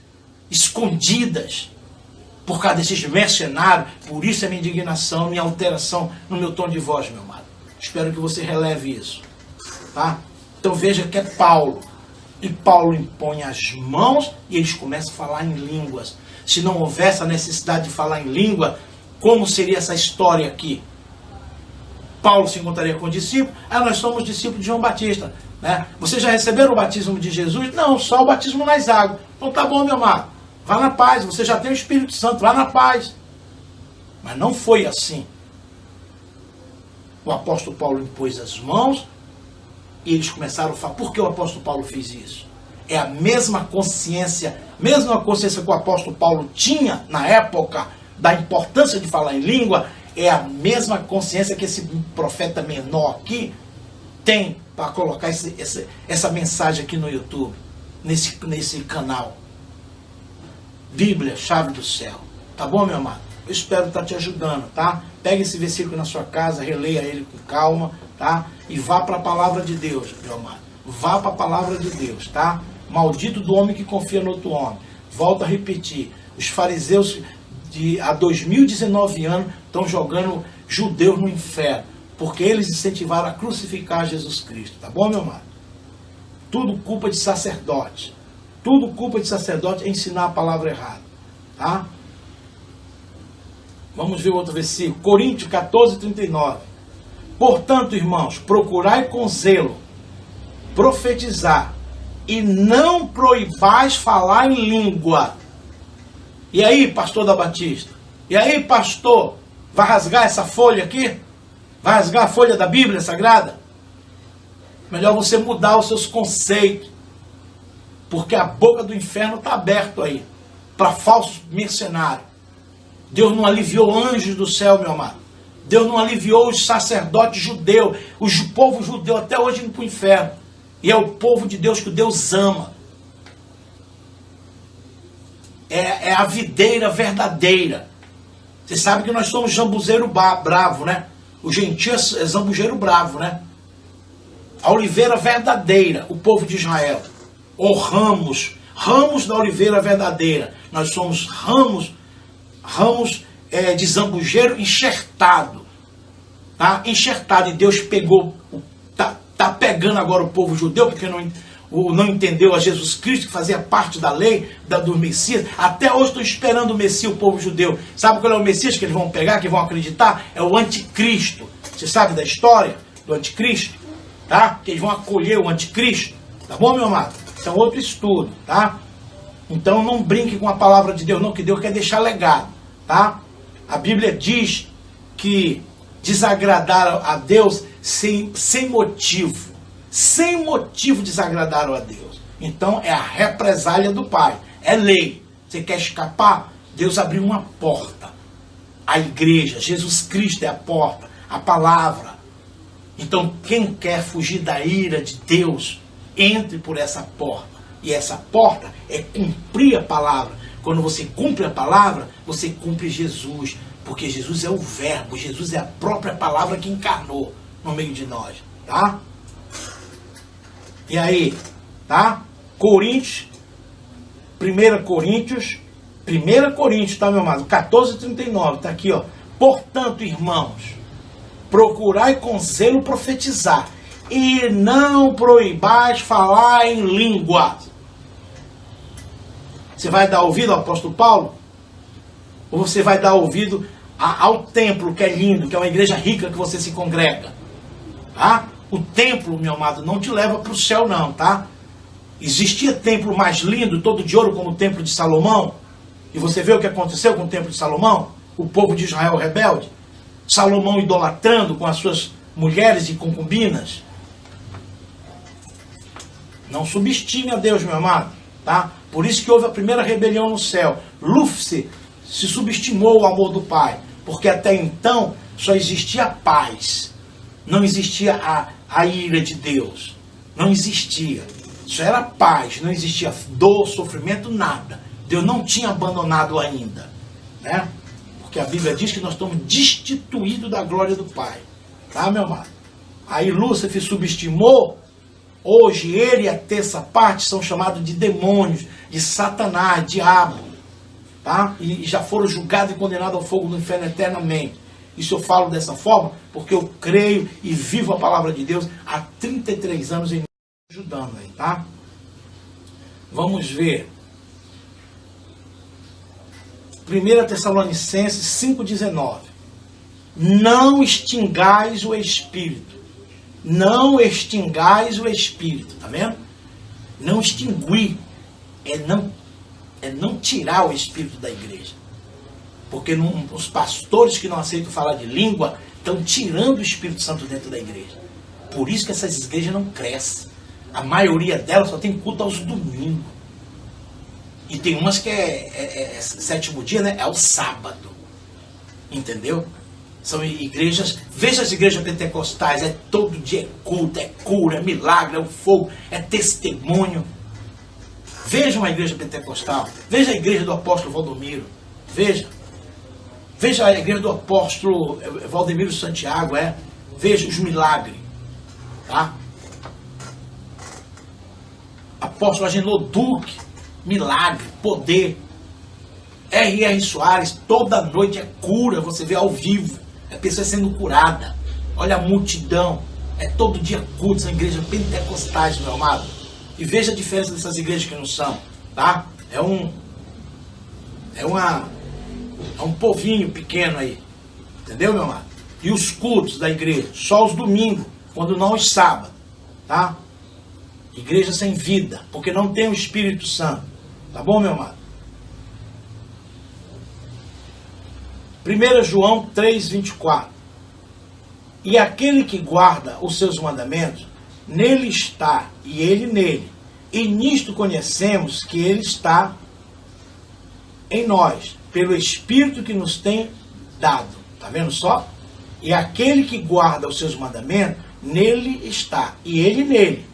escondidas, por causa desses mercenários. Por isso é minha indignação, minha alteração no meu tom de voz, meu amado. Espero que você releve isso, tá? Então veja que é Paulo. E Paulo impõe as mãos e eles começam a falar em línguas. Se não houvesse a necessidade de falar em língua, como seria essa história aqui? Paulo se encontraria com o discípulo. Nós somos discípulos de João Batista, né? Vocês já receberam o batismo de Jesus? Não, só o batismo nas águas. Então tá bom, meu amado. Vá na paz, você já tem o Espírito Santo, vá na paz. Mas não foi assim. O apóstolo Paulo impôs as mãos e eles começaram a falar. Por que o apóstolo Paulo fez isso? É a mesma consciência que o apóstolo Paulo tinha na época da importância de falar em língua, é a mesma consciência que esse profeta menor aqui tem para colocar essa mensagem aqui no YouTube, nesse canal. Bíblia, chave do céu. Tá bom, meu amado? Eu espero estar te ajudando, tá? Pega esse versículo na sua casa, releia ele com calma, tá? E vá para a palavra de Deus, meu amado. Vá para a palavra de Deus, tá? Maldito do homem que confia no outro homem. Volto a repetir. Os fariseus há 2019 anos estão jogando judeus no inferno, porque eles incentivaram a crucificar Jesus Cristo. Tá bom, meu amado? Tudo culpa de sacerdote. Tudo culpa de sacerdote é ensinar a palavra errada. Tá? Vamos ver outro versículo. Coríntios 14, 39. Portanto, irmãos, procurai com zelo profetizar e não proibais falar em língua. E aí, pastor da Batista? E aí, pastor? Vai rasgar essa folha aqui? Vai rasgar a folha da Bíblia Sagrada? Melhor você mudar os seus conceitos. Porque a boca do inferno está aberta aí, para falsos mercenários. Deus não aliviou anjos do céu, meu amado. Deus não aliviou os sacerdotes judeus, o povo judeu até hoje indo para o inferno. E é o povo de Deus que Deus ama. É a videira verdadeira. Você sabe que nós somos jambuzeiro bravo, né? O gentio é zambujeiro bravo, né? A oliveira verdadeira, o povo de Israel. Ou ramos da oliveira verdadeira. Nós somos ramos de zambujeiro enxertado. Tá? Enxertado. E Deus pegou, tá pegando agora o povo judeu, porque não entendeu a Jesus Cristo, que fazia parte da lei, do Messias. Até hoje estou esperando o Messias, o povo judeu. Sabe qual é o Messias que eles vão pegar, que vão acreditar? É o anticristo. Você sabe da história do anticristo? Tá? Que eles vão acolher o anticristo. Tá bom, meu amado? Isso é outro estudo, tá? Então não brinque com a palavra de Deus, não, que Deus quer deixar legado, tá? A Bíblia diz que desagradaram a Deus sem motivo. Sem motivo desagradaram a Deus. Então é a represália do Pai. É lei. Você quer escapar? Deus abriu uma porta. A igreja, Jesus Cristo é a porta, a palavra. Então quem quer fugir da ira de Deus, entre por essa porta. E essa porta é cumprir a palavra. Quando você cumpre a palavra, você cumpre Jesus. Porque Jesus é o verbo, Jesus é a própria palavra que encarnou no meio de nós. Tá? E aí, tá? Coríntios, 1 Coríntios, tá, meu amado? 14:39, tá aqui, ó. Portanto, irmãos, procurai com zelo profetizar, e não proibais falar em língua. Você vai dar ouvido ao apóstolo Paulo? Ou você vai dar ouvido ao templo, que é lindo, que é uma igreja rica que você se congrega? Tá? O templo, meu amado, não te leva para o céu não, tá? Existia templo mais lindo, todo de ouro, como o templo de Salomão? E você vê o que aconteceu com o templo de Salomão? O povo de Israel rebelde? Salomão idolatrando com as suas mulheres e concubinas? Não subestime a Deus, meu amado, tá? Por isso que houve a primeira rebelião no céu. Lúcifer se subestimou o amor do Pai, porque até então só existia paz. Não existia a ira de Deus. Não existia. Só era paz, não existia dor, sofrimento, nada. Deus não tinha abandonado ainda, né? Porque a Bíblia diz que nós estamos destituídos da glória do Pai. Tá, meu amado? Aí Lúcifer subestimou. Hoje ele e a terça parte são chamados de demônios, de Satanás, diabo. Tá? E já foram julgados e condenados ao fogo do inferno eternamente. Isso eu falo dessa forma porque eu creio e vivo a palavra de Deus há 33 anos em ajudando aí, tá? Vamos ver. 1 Tessalonicenses 5,19. Não extingais o Espírito. Não extingais o Espírito. Tá vendo? Não extinguir. É não tirar o Espírito da igreja. Porque os pastores que não aceitam falar de língua estão tirando o Espírito Santo dentro da igreja. Por isso que essas igrejas não crescem. A maioria delas só tem culto aos domingos. E tem umas que é sétimo dia, né? É o sábado. Entendeu? São igrejas... Veja as igrejas pentecostais. É todo dia é culto, é cura, é milagre, é o fogo, é testemunho. Veja uma igreja pentecostal. Veja a igreja do apóstolo Valdomiro. Veja. Veja a igreja do apóstolo Valdemiro Santiago. Veja os milagres. Tá? Apóstolo Agenor Duque, milagre, poder. R.R. Soares, toda noite é cura, você vê ao vivo, a pessoa sendo curada. Olha a multidão, é todo dia culto, são igrejas pentecostais, meu amado. E veja a diferença dessas igrejas que não são, tá? É um povinho pequeno aí, entendeu, meu amado? E os cultos da igreja, só os domingos, quando não os sábados, tá? Igreja sem vida, porque não tem o Espírito Santo. Tá bom, meu amado? 1 João 3,24. E aquele que guarda os seus mandamentos, nele está, e ele nele. E nisto conhecemos que ele está em nós, pelo Espírito que nos tem dado. Tá vendo só? E aquele que guarda os seus mandamentos, nele está, e ele nele.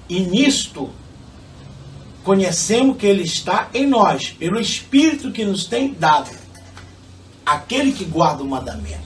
E nisto conhecemos que ele está em nós, pelo Espírito que nos tem dado. Aquele que guarda o mandamento.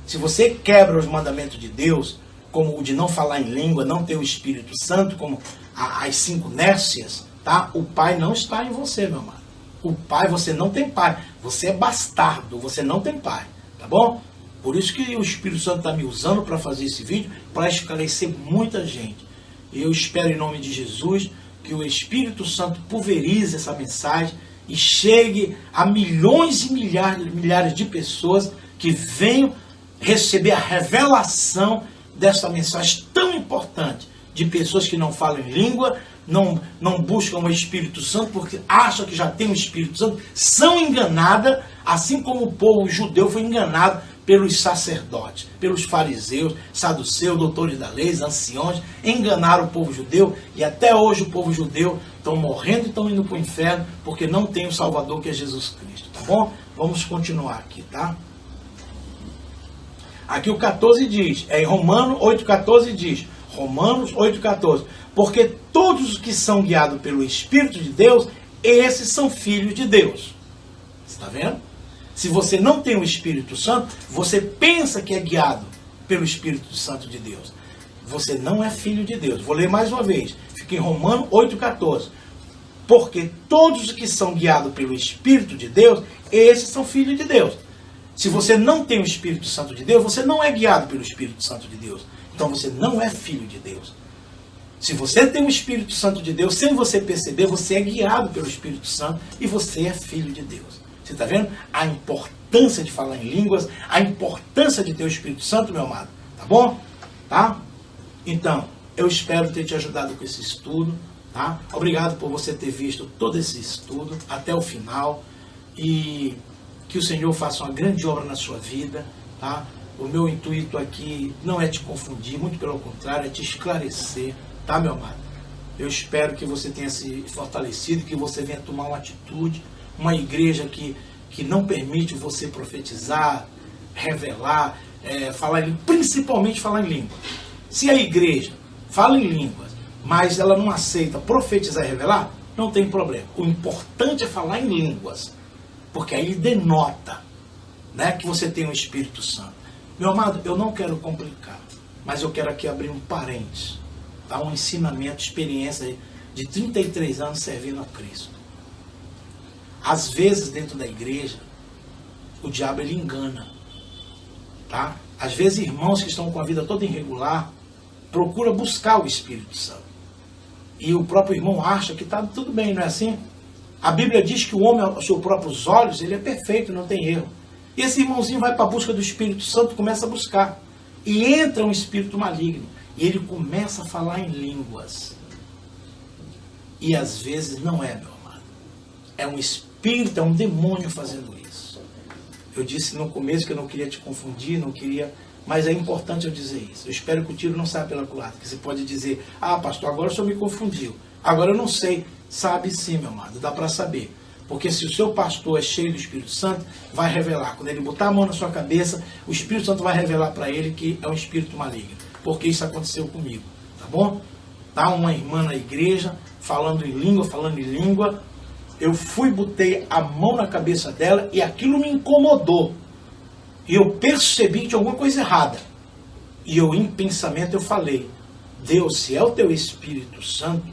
Se você quebra os mandamentos de Deus, como o de não falar em língua, não ter o Espírito Santo, como as 5 nércias, tá? O Pai não está em você, meu amado. O Pai, você não tem Pai. Você é bastardo, você não tem Pai. Tá bom? Por isso que o Espírito Santo está me usando para fazer esse vídeo, para esclarecer muita gente. Eu espero em nome de Jesus que o Espírito Santo pulverize essa mensagem e chegue a milhões e milhares de pessoas que venham receber a revelação dessa mensagem tão importante, de pessoas que não falam em língua, não buscam o Espírito Santo porque acham que já tem o Espírito Santo, são enganadas, assim como o povo judeu foi enganado pelos sacerdotes, pelos fariseus, saduceus, doutores da lei, anciões, enganaram o povo judeu, e até hoje o povo judeu estão morrendo e estão indo para o inferno, porque não tem o Salvador que é Jesus Cristo, tá bom? Vamos continuar aqui, tá? Aqui o 14 diz, em Romanos 8,14 diz, Romanos 8,14, porque todos os que são guiados pelo Espírito de Deus, esses são filhos de Deus. Você está vendo? Se você não tem o Espírito Santo, você pensa que é guiado pelo Espírito Santo de Deus. Você não é filho de Deus. Vou ler mais uma vez. Fica em Romanos 8,14. Porque todos os que são guiados pelo Espírito de Deus, esses são filhos de Deus. Se você não tem o Espírito Santo de Deus, você não é guiado pelo Espírito Santo de Deus. Então você não é filho de Deus. Se você tem o Espírito Santo de Deus, sem você perceber, você é guiado pelo Espírito Santo e você é filho de Deus. Você está vendo a importância de falar em línguas, a importância de ter o Espírito Santo, meu amado? Tá bom? Tá? Então, eu espero ter te ajudado com esse estudo. Tá? Obrigado por você ter visto todo esse estudo até o final. E que o Senhor faça uma grande obra na sua vida. Tá? O meu intuito aqui não é te confundir, muito pelo contrário, é te esclarecer. Tá, meu amado? Eu espero que você tenha se fortalecido, que você venha tomar uma atitude. Uma igreja que não permite você profetizar, revelar, principalmente falar em língua. Se a igreja fala em línguas, mas ela não aceita profetizar e revelar, não tem problema. O importante é falar em línguas, porque aí denota, né, que você tem o Espírito Santo. Meu amado, eu não quero complicar, mas eu quero aqui abrir um parênteses, tá? Um ensinamento, experiência de 33 anos servindo a Cristo. Às vezes, dentro da igreja, o diabo ele engana. Tá? Às vezes, irmãos que estão com a vida toda irregular, procuram buscar o Espírito Santo. E o próprio irmão acha que está tudo bem, não é assim? A Bíblia diz que o homem, aos seus próprios olhos, ele é perfeito, não tem erro. E esse irmãozinho vai para a busca do Espírito Santo e começa a buscar. E entra um espírito maligno. E ele começa a falar em línguas. E às vezes não é, meu amado. É um espírito, é um demônio fazendo isso. Eu disse no começo que eu não queria te confundir, não queria, mas é importante eu dizer isso. Eu espero que o tiro não saia pela culatra, que você pode dizer, ah, pastor, agora o senhor me confundiu. Agora eu não sei. Sabe sim, meu amado, dá para saber. Porque se o seu pastor é cheio do Espírito Santo, vai revelar. Quando ele botar a mão na sua cabeça, o Espírito Santo vai revelar para ele que é um espírito maligno. Porque isso aconteceu comigo, tá bom? Tá uma irmã na igreja, falando em língua, eu fui, botei a mão na cabeça dela e aquilo me incomodou. E eu percebi que tinha alguma coisa errada. E eu, em pensamento, eu falei, Deus, se é o teu Espírito Santo,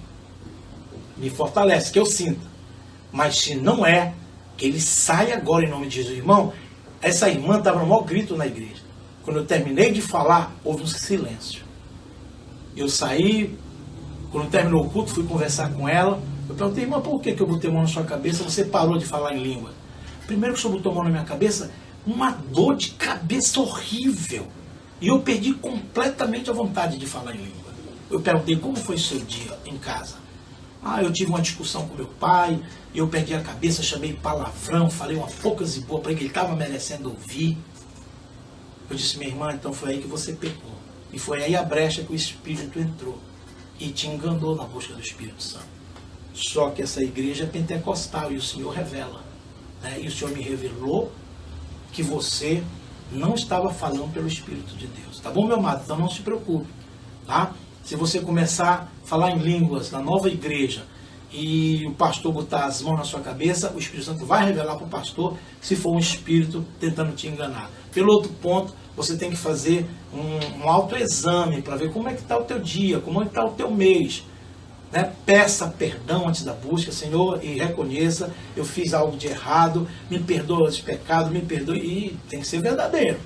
me fortalece, que eu sinta. Mas se não é, que ele saia agora em nome de Jesus. Irmão, essa irmã estava no maior grito na igreja. Quando eu terminei de falar, houve um silêncio. Eu saí, quando terminou o culto, fui conversar com ela. Eu perguntei, irmã, por que eu botei a mão na sua cabeça? Você parou de falar em língua. Primeiro que o senhor botou a mão na minha cabeça, uma dor de cabeça horrível. E eu perdi completamente a vontade de falar em língua. Eu perguntei, como foi o seu dia em casa? Ah, eu tive uma discussão com meu pai, eu perdi a cabeça, chamei palavrão, falei uma poucas e boa para ele, que ele estava merecendo ouvir. Eu disse, minha irmã, então foi aí que você pecou. E foi aí a brecha que o Espírito entrou e te enganou na busca do Espírito Santo. Só que essa igreja é pentecostal e o Senhor revela. Né? E o Senhor me revelou que você não estava falando pelo Espírito de Deus. Tá bom, meu amado? Então não se preocupe. Tá? Se você começar a falar em línguas na nova igreja e o pastor botar as mãos na sua cabeça, o Espírito Santo vai revelar para o pastor se for um espírito tentando te enganar. Pelo outro ponto, você tem que fazer um autoexame para ver como é que está o teu dia, como é que está o teu mês. Né? Peça perdão antes da busca, Senhor, e reconheça, eu fiz algo de errado, me perdoa os pecados, me perdoe, e tem que ser verdadeiro.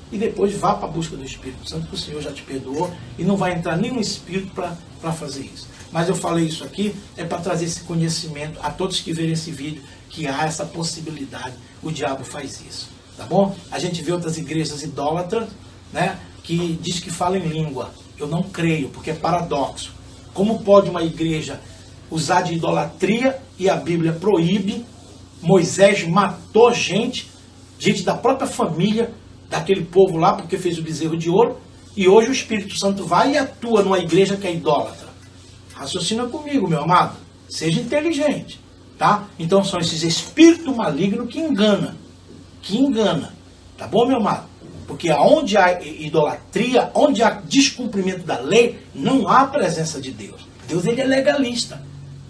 E depois vá para a busca do Espírito Santo, que o Senhor já te perdoou, e não vai entrar nenhum espírito para fazer isso. Mas eu falei isso aqui, é para trazer esse conhecimento a todos que verem esse vídeo, que há essa possibilidade, o diabo faz isso, tá bom? A gente vê outras igrejas idólatras, né, que diz que fala em língua. Eu não creio, porque é paradoxo. Como pode uma igreja usar de idolatria e a Bíblia proíbe? Moisés matou gente da própria família, daquele povo lá, porque fez o bezerro de ouro, e hoje o Espírito Santo vai e atua numa igreja que é idólatra. Raciocina comigo, meu amado. Seja inteligente, tá? Então são esses espíritos malignos que engana. Tá bom, meu amado? Porque onde há idolatria, onde há descumprimento da lei, não há presença de Deus. Deus, ele é legalista.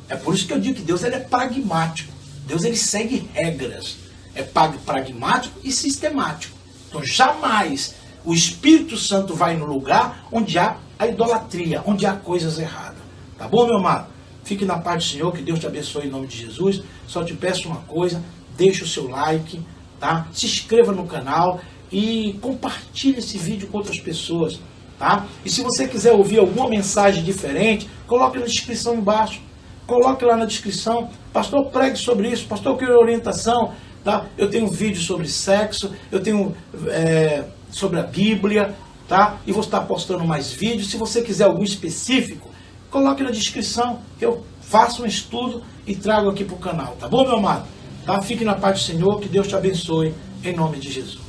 É por isso que eu digo que Deus, ele é pragmático. Deus, ele segue regras. É pragmático e sistemático. Então jamais o Espírito Santo vai no lugar onde há a idolatria, onde há coisas erradas. Tá bom, meu amado? Fique na paz do Senhor, que Deus te abençoe em nome de Jesus. Só te peço uma coisa, deixa o seu like, tá? Se inscreva no canal e compartilhe esse vídeo com outras pessoas, tá? E se você quiser ouvir alguma mensagem diferente, coloque na descrição embaixo. Coloque lá na descrição. Pastor, pregue sobre isso. Pastor, eu quero orientação. Tá? Eu tenho vídeo sobre sexo, eu tenho sobre a Bíblia, tá? E vou estar postando mais vídeos. Se você quiser algum específico, coloque na descrição, que eu faço um estudo e trago aqui para o canal. Tá bom, meu amado? Tá? Fique na paz do Senhor, que Deus te abençoe, em nome de Jesus.